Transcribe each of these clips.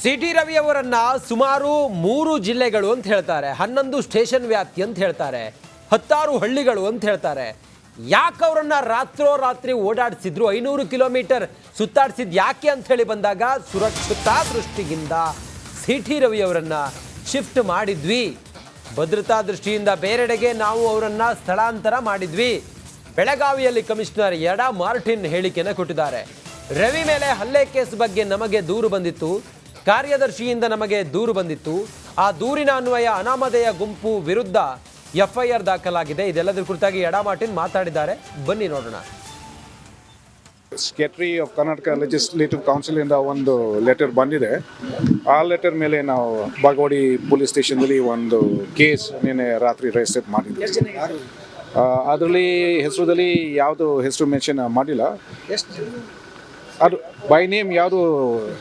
City Ravi ಅವರನ್ನ ಸುಮಾರು 3 ಜಿಲ್ಲೆಗಳು ಅಂತ ಹೇಳ್ತಾರೆ, 11 ಸ್ಟೇಷನ್ ವ್ಯಾಪ್ತಿ ಅಂತ ಹೇಳ್ತಾರೆ, 16 ಹಳ್ಳಿಗಳು ಅಂತ ಹೇಳ್ತಾರೆ. ಯಾಕೆ ಅವರನ್ನ ರಾತ್ರೋರಾತ್ರಿ ಓಡಾಡಿಸಿದ್ರು, 500 ಕಿಲೋಮೀಟರ್ ಸುತ್ತಾಡಿಸಿದ್ ಯಾಕೆ ಅಂತ ಹೇಳಿ ಬಂದಾಗ ಸುರಕ್ಷತಾ ದೃಷ್ಟಿಯಿಂದ ಸಿಟಿ ರವಿ ಅವರನ್ನ ಶಿಫ್ಟ್ ಮಾಡಿದ್ವಿ. ಭದ್ರತಾ ದೃಷ್ಟಿಯಿಂದ ಬೇರೆಡೆಗೆ ನಾವು ಅವರನ್ನ ಸ್ಥಳಾಂತರ ಮಾಡಿದ್ವಿ. ಬೆಳಗಾವಿಯಲ್ಲಿ ಕಮಿಷನರ್ ಯಡಾ ಮಾರ್ಟಿನ್ ಹೇಳಿಕೆಯನ್ನು ಕೊಟ್ಟಿದ್ದಾರೆ. ರವಿ ಮೇಲೆ ಹಲ್ಲೆ ಕೇಸ್ ಬಗ್ಗೆ ನಮಗೆ ದೂರು ಬಂದಿತ್ತು, ಕಾರ್ಯದರ್ಶಿಯಿಂದ ನಮಗೆ ದೂರು ಬಂದಿತ್ತು. ಆ ದೂರಿನ ಅನ್ವಯ ಅನಾಮಧೇಯ ಗುಂಪು ವಿರುದ್ಧ ಎಫ್ಐಆರ್ ದಾಖಲಾಗಿದೆ. ಇದೆಲ್ಲದರ ಕುರಿತಾಗಿ ಯಡಾ ಮಾರ್ಟಿನ್ ಮಾತಾಡಿದ್ದಾರೆ, ಬನ್ನಿ ನೋಡೋಣ. Secretary of Karnataka legislative council ಇಂದ ಒಂದು ಲೆಟರ್ ಬಂದಿದೆ. ಆ ಲೆಟರ್ ಮೇಲೆ ನಾವು ಬಾಗವಾಡಿ ಪೊಲೀಸ್ ಸ್ಟೇಷನ್ದಲ್ಲಿ ಒಂದು ಕೇಸ್ ನಿನ್ನೆ ರಾತ್ರಿ ರಿಜಿಸ್ಟರ್ ಮಾಡಿದ್ವಿ. ಅದರಲ್ಲಿ ಹೆಸರುದಲ್ಲಿ ಯಾವುದು ಹೆಸರು ಮೆನ್ಷನ್ ಮಾಡಿಲ್ಲ, ಅದು ಬೈ ನೇಮ್ ಯಾವುದು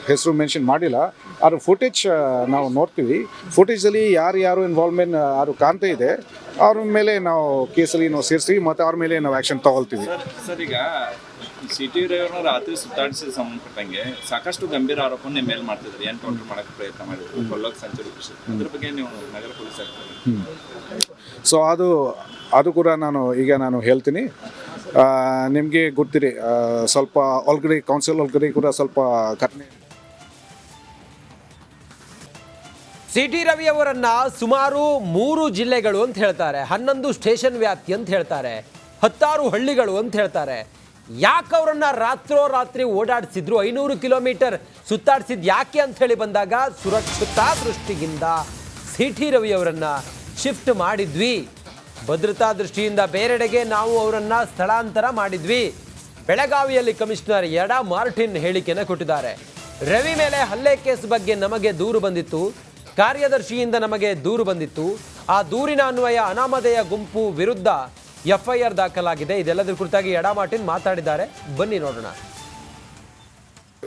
ಹೆಸರು ಮೆನ್ಷನ್ ಮಾಡಿಲ್ಲ. ಅದು ಫುಟೇಜ್ ನಾವು ನೋಡ್ತೀವಿ. ಫುಟೇಜಲ್ಲಿ ಯಾರು ಇನ್ವಾಲ್ವ್ಮೆಂಟ್ ಯಾರು ಕಾಣ್ತಾ ಇದೆ ಅವ್ರ ಮೇಲೆ ನಾವು ಕೇಸಲ್ಲಿ ನಾವು ಸೇರಿಸ್ತೀವಿ ಮತ್ತು ಅವ್ರ ಮೇಲೆ ನಾವು ಆ್ಯಕ್ಷನ್ ತಗೊಳ್ತೀವಿ. ಸರ್, ಈಗ ಸಿಟಿ ಡ್ರೈವರ್ನ ರಾತ್ರಿ ಸುತ್ತಾಡಿಸಿದ ಸಂಬಂಧಪಟ್ಟಂಗೆ ಸಾಕಷ್ಟು ಗಂಭೀರ ಆರೋಪ ನಿಮ್ಮ ಮೇಲೆ ಮಾಡ್ತಿದ್ರಿ, ಎನ್ಕೌಂಟರ್ ಮಾಡೋಕ್ಕೆ ಪ್ರಯತ್ನ ಮಾಡಿದ್ರು, ಕೊಲ್ಲೋಕೆ ಸಂಚು ರೂಪಿಸಿದ್ರು. ಅದ್ರ ಬಗ್ಗೆ ನೀವು ನಗರ ಪೊಲೀಸ್ ಆಗ್ತದೆ. ಸೊ ಅದು ಕೂಡ ನಾನು ಹೇಳ್ತೀನಿ. ನಿಮಗೆ ಗೊತ್ತಿರಿ, ಸ್ವಲ್ಪ ಒಳಗಡೆ ಕೌನ್ಸಿಲ್ ಒಳಗಡೆ ಕೂಡ ಸ್ವಲ್ಪ ಘಟನೆ. ಸಿಟಿ ರವಿ ಅವರನ್ನ ಸುಮಾರು 3 ಜಿಲ್ಲೆಗಳು ಅಂತ ಹೇಳ್ತಾರೆ, 11 ಸ್ಟೇಷನ್ ವ್ಯಾಪ್ತಿ ಅಂತ ಹೇಳ್ತಾರೆ, 16 ಹಳ್ಳಿಗಳು ಅಂತ ಹೇಳ್ತಾರೆ. ಯಾಕೆ ಅವರನ್ನ ರಾತ್ರೋರಾತ್ರಿ ಓಡಾಡಿಸಿದ್ರು, 500 ಕಿಲೋಮೀಟರ್ ಸುತ್ತಾಡಿಸಿದ್ ಯಾಕೆ ಅಂತ ಹೇಳಿ ಬಂದಾಗ ಸುರಕ್ಷತಾ ದೃಷ್ಟಿಯಿಂದ ಸಿಟಿ ರವಿ ಅವರನ್ನ ಶಿಫ್ಟ್ ಮಾಡಿದ್ವಿ. ಭದ್ರತಾ ದೃಷ್ಟಿಯಿಂದ ಬೇರೆಡೆಗೆ ನಾವು ಅವರನ್ನ ಸ್ಥಳಾಂತರ ಮಾಡಿದ್ವಿ. ಬೆಳಗಾವಿಯಲ್ಲಿ ಕಮಿಷನರ್ ಯಡಾ ಮಾರ್ಟಿನ್ ಹೇಳಿಕೆಯನ್ನು ಕೊಟ್ಟಿದ್ದಾರೆ. ರವಿ ಮೇಲೆ ಹಲ್ಲೆ ಕೇಸ್ ಬಗ್ಗೆ ನಮಗೆ ದೂರು ಬಂದಿತ್ತು, ಕಾರ್ಯದರ್ಶಿಯಿಂದ ನಮಗೆ ದೂರು ಬಂದಿತ್ತು. ಆ ದೂರಿನ ಅನ್ವಯ ಅನಾಮಧೇಯ ಗುಂಪು ವಿರುದ್ಧ ಎಫ್ಐಆರ್ ದಾಖಲಾಗಿದೆ. ಇದೆಲ್ಲದರ ಕುರಿತಾಗಿ ಯಡಾ ಮಾರ್ಟಿನ್ ಮಾತಾಡಿದ್ದಾರೆ, ಬನ್ನಿ ನೋಡೋಣ.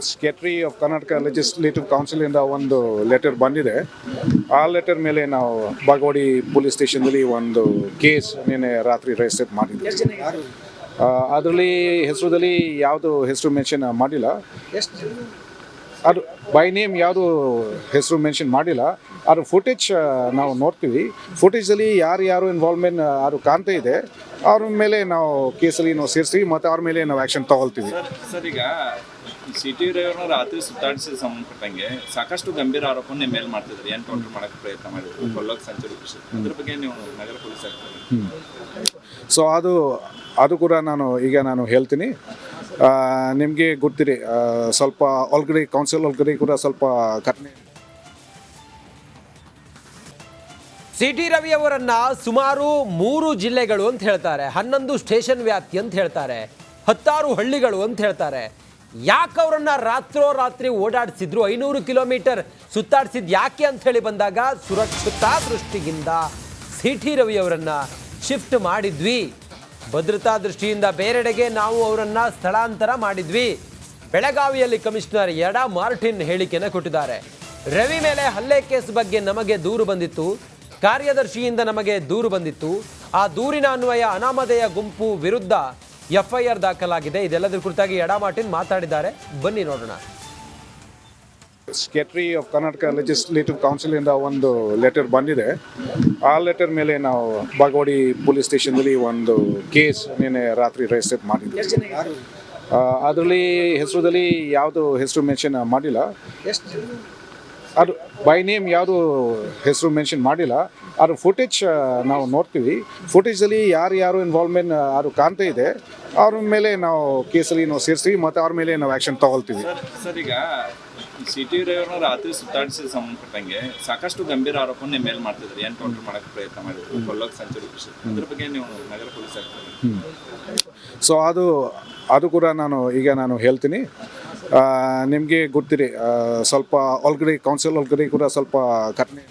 Secretary of Karnataka legislative council ಇಂದ ಒಂದು ಲೆಟರ್ ಬಂದಿದೆ. ಆ ಲೆಟರ್ ಮೇಲೆ ನಾವು ಬಾಗವಾಡಿ ಪೊಲೀಸ್ ಸ್ಟೇಷನ್ದಲ್ಲಿ ಒಂದು ಕೇಸ್ ನಿನ್ನೆ ರಾತ್ರಿ ರಿಜಿಸ್ಟರ್ ಮಾಡಿದ್ವಿ. ಅದರಲ್ಲಿ ಹೆಸರುದಲ್ಲಿ ಯಾವುದು ಹೆಸರು ಮೆನ್ಷನ್ ಮಾಡಿಲ್ಲ, ಅದು ಬೈ ನೇಮ್ ಯಾವುದು ಹೆಸರು ಮೆನ್ಷನ್ ಮಾಡಿಲ್ಲ. ಅದು ಫುಟೇಜ್ ನಾವು ನೋಡ್ತೀವಿ. ಫುಟೇಜಲ್ಲಿ ಯಾರು ಇನ್ವಾಲ್ವ್ಮೆಂಟ್ ಯಾರು ಕಾಣ್ತಾ ಇದೆ ಅವ್ರ ಮೇಲೆ ನಾವು ಕೇಸಲ್ಲಿ ನಾವು ಸೇರಿಸ್ತೀವಿ ಮತ್ತು ಅವ್ರ ಮೇಲೆ ನಾವು ಆ್ಯಕ್ಷನ್ ತಗೊಳ್ತೀವಿ. ಸರ್, ಈಗ ಸಿಟಿ ಡ್ರೈವರ್ನ ರಾತ್ರಿ ಸುತ್ತಾಡಿಸಿದ ಸಂಬಂಧಪಟ್ಟಂಗೆ ಸಾಕಷ್ಟು ಗಂಭೀರ ಆರೋಪ ನಿಮ್ಮ ಮೇಲೆ ಮಾಡ್ತಿದ್ರಿ, ಎನ್ಕೌಂಟರ್ ಮಾಡೋಕ್ಕೆ ಪ್ರಯತ್ನ ಮಾಡಿದ್ರು, ಕೊಲ್ಲೋಕೆ ಸಂಚು ರೂಪಿಸಿದ್ರು. ಅದ್ರ ಬಗ್ಗೆ ನೀವು ನಗರ ಪೊಲೀಸ್ ಆಗ್ತದೆ. ಸೊ ಅದು ಕೂಡ ನಾನು ಹೇಳ್ತೀನಿ. ನಿಮಗೆ ಗೊತ್ತಿರಿ, ಸ್ವಲ್ಪ ಒಳಗಡೆ ಕೌನ್ಸಿಲ್ ಒಳಗಡೆ ಕೂಡ ಸ್ವಲ್ಪ ಘಟನೆ. ಸಿಟಿ ರವಿ ಅವರನ್ನ ಸುಮಾರು 3 ಜಿಲ್ಲೆಗಳು ಅಂತ ಹೇಳ್ತಾರೆ, 11 ಸ್ಟೇಷನ್ ವ್ಯಾಪ್ತಿ ಅಂತ ಹೇಳ್ತಾರೆ, 16 ಹಳ್ಳಿಗಳು ಅಂತ ಹೇಳ್ತಾರೆ. ಯಾಕೆ ಅವರನ್ನ ರಾತ್ರೋರಾತ್ರಿ ಓಡಾಡಿಸಿದ್ರು, 500 ಕಿಲೋಮೀಟರ್ ಸುತ್ತಾಡಿಸಿದ್ ಯಾಕೆ ಅಂತ ಹೇಳಿ ಬಂದಾಗ ಸುರಕ್ಷತಾ ದೃಷ್ಟಿಯಿಂದ ಸಿಟಿ ರವಿ ಅವರನ್ನ ಶಿಫ್ಟ್ ಮಾಡಿದ್ವಿ. ಭದ್ರತಾ ದೃಷ್ಟಿಯಿಂದ ಬೇರೆಡೆಗೆ ನಾವು ಅವರನ್ನ ಸ್ಥಳಾಂತರ ಮಾಡಿದ್ವಿ. ಬೆಳಗಾವಿಯಲ್ಲಿ ಕಮಿಷನರ್ ಯಡಾ ಮಾರ್ಟಿನ್ ಹೇಳಿಕೆಯನ್ನು ಕೊಟ್ಟಿದ್ದಾರೆ. ರವಿ ಮೇಲೆ ಹಲ್ಲೆ ಕೇಸ್ ಬಗ್ಗೆ ನಮಗೆ ದೂರು ಬಂದಿತ್ತು, ಕಾರ್ಯದರ್ಶಿಯಿಂದ ನಮಗೆ ದೂರು ಬಂದಿತ್ತು. ಆ ದೂರಿನ ಅನ್ವಯ ಅನಾಮಧೇಯ ಗುಂಪು ವಿರುದ್ಧ ಎಫ್ಐಆರ್ ದಾಖಲಾಗಿದೆ. ಇದೆಲ್ಲದರ ಕುರಿತಾಗಿ ಯಡಾ ಮಾರ್ಟಿನ್ ಮಾತಾಡಿದ್ದಾರೆ, ಬನ್ನಿ ನೋಡೋಣ. Secretary of Karnataka legislative council ಇಂದ ಒಂದು ಲೆಟರ್ ಬಂದಿದೆ. ಆ ಲೆಟರ್ ಮೇಲೆ ನಾವು ಬಾಗವಾಡಿ ಪೊಲೀಸ್ ಸ್ಟೇಷನ್ದಲ್ಲಿ ಒಂದು ಕೇಸ್ ನಿನ್ನೆ ರಾತ್ರಿ ರಿಜಿಸ್ಟರ್ ಮಾಡಿದ್ವಿ. ಅದರಲ್ಲಿ ಹೆಸರುದಲ್ಲಿ ಯಾವುದು ಹೆಸರು ಮೆನ್ಷನ್ ಮಾಡಿಲ್ಲ, ಅದು ಬೈ ನೇಮ್ ಯಾವುದು ಹೆಸರು ಮೆನ್ಷನ್ ಮಾಡಿಲ್ಲ. ಅದು ಫುಟೇಜ್ ನಾವು ನೋಡ್ತೀವಿ. ಫುಟೇಜಲ್ಲಿ ಯಾರು ಇನ್ವಾಲ್ವ್ಮೆಂಟ್ ಯಾರು ಕಾಣ್ತಾ ಇದೆ ಅವ್ರ ಮೇಲೆ ನಾವು ಕೇಸಲ್ಲಿ ನಾವು ಸೇರಿಸ್ತೀವಿ ಮತ್ತು ಅವ್ರ ಮೇಲೆ ನಾವು ಆ್ಯಕ್ಷನ್ ತಗೊಳ್ತೀವಿ. ಸರ್, ಈಗ ಸಿಟಿ ಡ್ರೈವರ್ನ ರಾತ್ರಿ ಸುತ್ತಾಡಿಸಿದ ಸಂಬಂಧಪಟ್ಟಂಗೆ ಸಾಕಷ್ಟು ಗಂಭೀರ ಆರೋಪ ನಿಮ್ಮ ಮೇಲೆ ಮಾಡ್ತಿದ್ರಿ, ಎನ್ಕೌಂಟರ್ ಮಾಡೋಕ್ಕೆ ಪ್ರಯತ್ನ ಮಾಡಿದ್ರು, ಕೊಲ್ಲೋಕೆ ಸಂಚು ರೂಪಿಸಿದ್ರು. ಅದ್ರ ಬಗ್ಗೆ ನೀವು ನಗರ ಪೊಲೀಸ್ ಆಗ್ತದೆ. ಸೊ ಅದು ಕೂಡ ನಾನು ಹೇಳ್ತೀನಿ. ನಿಮಗೆ ಗೊತ್ತಿರಿ, ಸ್ವಲ್ಪ ಒಳಗಡೆ ಕೌನ್ಸಿಲ್ ಒಳಗಡೆ ಕೂಡ ಸ್ವಲ್ಪ ಘಟನೆ.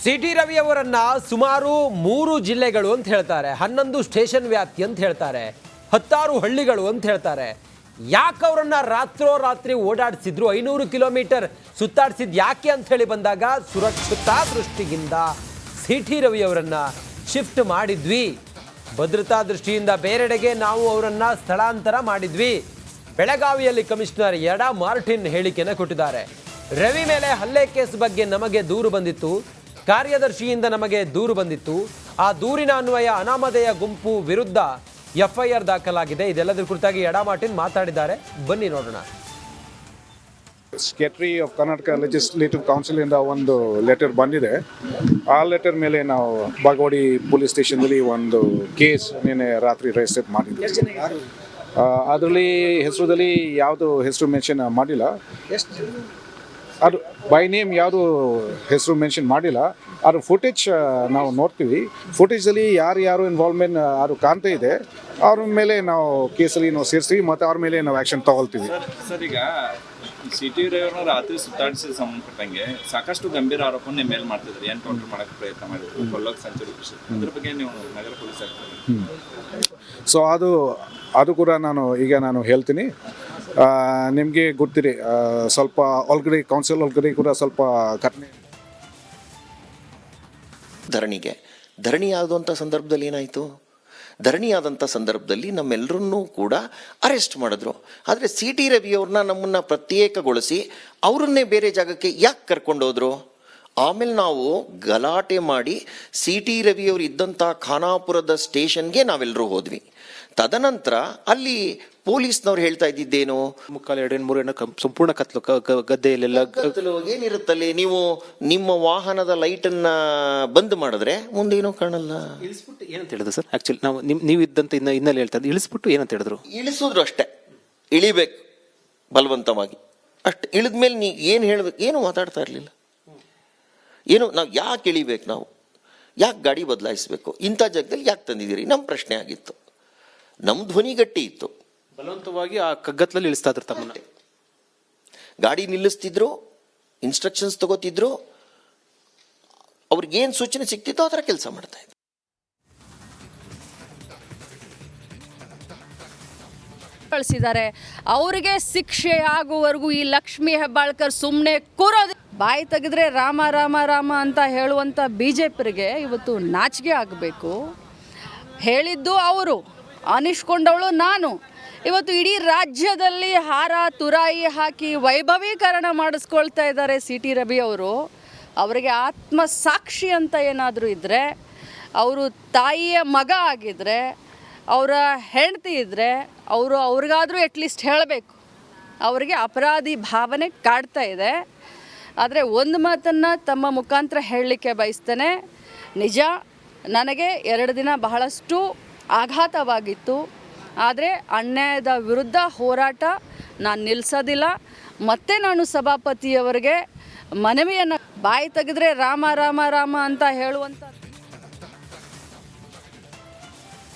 ಸಿಟಿ ರವಿ ಅವರನ್ನ ಸುಮಾರು 3 ಜಿಲ್ಲೆಗಳು ಅಂತ ಹೇಳ್ತಾರೆ, 11 ಸ್ಟೇಷನ್ ವ್ಯಾಪ್ತಿ ಅಂತ ಹೇಳ್ತಾರೆ, 16 ಹಳ್ಳಿಗಳು ಅಂತ ಹೇಳ್ತಾರೆ. ಯಾಕೆ ಅವರನ್ನ ರಾತ್ರೋರಾತ್ರಿ ಓಡಾಡಿಸಿದ್ರು, 500 ಕಿಲೋಮೀಟರ್ ಸುತ್ತಾಡಿಸಿದ್ ಯಾಕೆ ಅಂತ ಹೇಳಿ ಬಂದಾಗ ಸುರಕ್ಷತಾ ದೃಷ್ಟಿಯಿಂದ ಸಿಟಿ ರವಿ ಅವರನ್ನ ಶಿಫ್ಟ್ ಮಾಡಿದ್ವಿ. ಭದ್ರತಾ ದೃಷ್ಟಿಯಿಂದ ಬೇರೆಡೆಗೆ ನಾವು ಅವರನ್ನ ಸ್ಥಳಾಂತರ ಮಾಡಿದ್ವಿ. ಬೆಳಗಾವಿಯಲ್ಲಿ ಕಮಿಷನರ್ ಯಡಾ ಮಾರ್ಟಿನ್ ಹೇಳಿಕೆಯನ್ನು ಕೊಟ್ಟಿದ್ದಾರೆ. ರವಿ ಮೇಲೆ ಹಲ್ಲೆ ಕೇಸ್ ಬಗ್ಗೆ ನಮಗೆ ದೂರು ಬಂದಿತ್ತು, ಕಾರ್ಯದರ್ಶಿಯಿಂದ ನಮಗೆ ದೂರು ಬಂದಿತ್ತು. ಆ ದೂರಿನ ಅನ್ವಯ ಅನಾಮಧೇಯ ಗುಂಪು ವಿರುದ್ಧ FIR ದಾಖಲಾಗಿದೆ. ಇದೆಲ್ಲದರ ಕುರಿತಾಗಿ ಯಡಾ ಮಾರ್ಟಿನ್ ಮಾತಾಡಿದ್ದಾರೆ, ಬನ್ನಿ ನೋಡೋಣ. Secretary of Karnataka legislative council ಇಂದ ಒಂದು ಲೆಟರ್ ಬಂದಿದೆ. ಆ ಲೆಟರ್ ಮೇಲೆ ನಾವು ಬಾಗವಾಡಿ ಪೊಲೀಸ್ ಸ್ಟೇಷನ್ದಲ್ಲಿ ಒಂದು ಕೇಸ್ ನಿನ್ನೆ ರಾತ್ರಿ ರಿಜಿಸ್ಟರ್ ಮಾಡಿದ್ವಿ. ಅದರಲ್ಲಿ ಹೆಸರಲ್ಲಿ ಯಾವುದು ಹೆಸರು ಮೆನ್ಷನ್ ಮಾಡಿಲ್ಲ, ಅದು ಬೈ ನೇಮ್ ಯಾವುದು ಹೆಸರು ಮೆನ್ಷನ್ ಮಾಡಿಲ್ಲ. ಅದು ಫುಟೇಜ್ ನಾವು ನೋಡ್ತೀವಿ. ಫುಟೇಜಲ್ಲಿ ಯಾರು ಇನ್ವಾಲ್ವ್ಮೆಂಟ್ ಯಾರು ಕಾಣ್ತಾ ಇದೆ ಅವ್ರ ಮೇಲೆ ನಾವು ಕೇಸಲ್ಲಿ ನಾವು ಸೇರಿಸ್ತೀವಿ ಮತ್ತು ಅವ್ರ ಮೇಲೆ ನಾವು ಆ್ಯಕ್ಷನ್ ತಗೊಳ್ತೀವಿ. ಸರ್ ಈಗ ಸಿಟಿ ರವಿಯವ್ರನ್ನ ರಾತ್ರಿ ಸುತ್ತಾಡಿಸಿದ ಸಂಬಂಧಪಟ್ಟಂಗೆ ಸಾಕಷ್ಟು ಗಂಭೀರ ಆರೋಪ ನಿಮ್ಮ ಮೇಲೆ ಮಾಡ್ತಿದ್ದಾರೆ, ಎನ್ಕೌಂಟರ್ ಮಾಡಕ್ಕೆ ಪ್ರಯತ್ನ ಮಾಡಿದ್ರು, ಕೊಲ್ಲೋಕೆ ಸಂಚು ರೂಪಿಸಿದ್ರು. ಅದ್ರ ಬಗ್ಗೆ ನೀವು ನಗರ ಪೊಲೀಸ್ ಆಗ್ತದೆ. ಸೊ ಅದು ಕೂಡ ನಾನು ಹೇಳ್ತೀನಿ. ನಿಮಗೆ ಗೊತ್ತಿರಿ, ಸ್ವಲ್ಪ ಒಳಗಡೆ ಕೌನ್ಸಿಲ್ ಒಳಗಡೆ ಕೂಡ ಸ್ವಲ್ಪ ಘಟನೆ ಧರಣಿ ಆದಂಥ ಸಂದರ್ಭದಲ್ಲಿ ಏನಾಯಿತು? ಧರಣಿ ಆದಂಥ ಸಂದರ್ಭದಲ್ಲಿ ನಮ್ಮೆಲ್ಲರನ್ನೂ ಕೂಡ ಅರೆಸ್ಟ್ ಮಾಡಿದ್ರು. ಆದರೆ CT ರವಿಯವ್ರನ್ನ ನಮ್ಮನ್ನು ಪ್ರತ್ಯೇಕಗೊಳಿಸಿ ಅವರನ್ನೇ ಬೇರೆ ಜಾಗಕ್ಕೆ ಯಾಕೆ ಕರ್ಕೊಂಡೋದ್ರು? ಆಮೇಲೆ ನಾವು ಗಲಾಟೆ ಮಾಡಿ CT ರವಿಯವರು ಇದ್ದಂಥ ಖಾನಾಪುರದ ಸ್ಟೇಷನ್ಗೆ ನಾವೆಲ್ಲರೂ ಹೋದ್ವಿ. ತದನಂತರ ಅಲ್ಲಿ ಪೊಲೀಸ್ನವ್ರು ಹೇಳ್ತಾ ಇದ್ದಿದ್ದೇನು, 3 ಸಂಪೂರ್ಣ ಕತ್ಲು ಗದ್ದೆಯಲ್ಲೆಲ್ಲ ಏನಿರುತ್ತಲ್ಲಿ ನೀವು ನಿಮ್ಮ ವಾಹನದ ಲೈಟನ್ನು ಬಂದ್ ಮಾಡಿದ್ರೆ ಮುಂದೇನೋ ಕಾಣಲ್ಲ. ಇಳಿಸ್ಬಿಟ್ಟು ಏನಂತ ಹೇಳಿದ್ರು ಸರ್? ಆಕ್ಚುಲಿ ನಾವು ನೀವು ಇದ್ದಂತ ಹಿನ್ನೆಲೆ ಹೇಳ್ತಾ ಇದ್ದು ಇಳಿಸ್ಬಿಟ್ಟು ಏನಂತ ಹೇಳಿದ್ರು? ಇಳಿಸಿದ್ರು ಅಷ್ಟೇ, ಇಳಿಬೇಕು ಬಲವಂತವಾಗಿ ಅಷ್ಟೇ. ಇಳಿದ್ಮೇಲೆ ನೀ ಏನು ಹೇಳ್ಬೇಕು, ಏನು ಮಾತಾಡ್ತಾ ಇರಲಿಲ್ಲ. ಏನು ನಾವು ಯಾಕೆ ಇಳಿಬೇಕು, ನಾವು ಯಾಕೆ ಗಾಡಿ ಬದಲಾಯಿಸಬೇಕು, ಇಂಥ ಜಾಗದಲ್ಲಿ ಯಾಕೆ ತಂದಿದ್ದೀರಿ, ನಮ್ಮ ಪ್ರಶ್ನೆ ಆಗಿತ್ತು. ನಮ್ಮ ಧ್ವನಿ ಗಟ್ಟಿ ಇತ್ತು. ಬಲವಂತವಾಗಿ ಆ ಕಗ್ಗತ್ತಲ್ಲಿ ಇಳಿಸ್ತಾ ಇದ್ರು ತಮ್ಮನ್ನ. ಗಾಡಿ ನಿಲ್ಲಿಸ್ತಿದ್ರು, ಇನ್ಸ್ಟ್ರಕ್ಷನ್ಸ್ ತಗೋತಿದ್ರು, ಅವ್ರಿಗೇನು ಸೂಚನೆ ಸಿಕ್ತಿತ್ತೋ ಆ ಥರ ಕೆಲಸ ಮಾಡ್ತಾ ಇದ್ರು. ಕಳಿಸಿದ್ದಾರೆ. ಅವರಿಗೆ ಶಿಕ್ಷೆ ಆಗುವವರೆಗೂ ಈ ಲಕ್ಷ್ಮೀ ಹೆಬ್ಬಾಳ್ಕರ್ ಸುಮ್ಮನೆ ಕೂರೋದು. ಬಾಯಿ ತೆಗೆದ್ರೆ ರಾಮ ರಾಮ ರಾಮ ಅಂತ ಹೇಳುವಂಥ BJPರಿಗೆ ಇವತ್ತು ನಾಚಿಕೆ ಆಗಬೇಕು. ಹೇಳಿದ್ದು ಅವರು, ಅನಿಸ್ಕೊಂಡವಳು ನಾನು. ಇವತ್ತು ಇಡೀ ರಾಜ್ಯದಲ್ಲಿ ಹಾರ ತುರಾಯಿ ಹಾಕಿ ವೈಭವೀಕರಣ ಮಾಡಿಸ್ಕೊಳ್ತಾ ಇದ್ದಾರೆ CT ರವಿ ಅವರು. ಅವರಿಗೆ ಆತ್ಮಸಾಕ್ಷಿ ಅಂತ ಏನಾದರೂ ಇದ್ದರೆ, ಅವರು ತಾಯಿಯ ಮಗ ಆಗಿದ್ದರೆ, ಅವರ ಹೆಂಡತಿ ಇದ್ದರೆ ಅವ್ರಿಗಾದರೂ ಅಟ್ಲೀಸ್ಟ್ ಹೇಳಬೇಕು. ಅವರಿಗೆ ಅಪರಾಧಿ ಭಾವನೆ ಕಾಡ್ತಾ ಇದೆ. ಆದರೆ ಒಂದು ಮಾತನ್ನು ತಮ್ಮ ಮುಖಾಂತರ ಹೇಳಲಿಕ್ಕೆ ಬಯಸ್ತೇನೆ. ನಿಜ, ನನಗೆ 2 ದಿನ ಬಹಳಷ್ಟು ಆಘಾತವಾಗಿತ್ತು. ಆದರೆ ಅನ್ಯಾಯದ ವಿರುದ್ಧ ಹೋರಾಟ ನಾನು ನಿಲ್ಲಿಸೋದಿಲ್ಲ. ಮತ್ತೆ ನಾನು ಸಭಾಪತಿಯವರಿಗೆ ಮನವಿಯನ್ನು, ಬಾಯಿ ತೆಗೆದ್ರೆ ರಾಮ ರಾಮ ರಾಮ ಅಂತ ಹೇಳುವಂಥ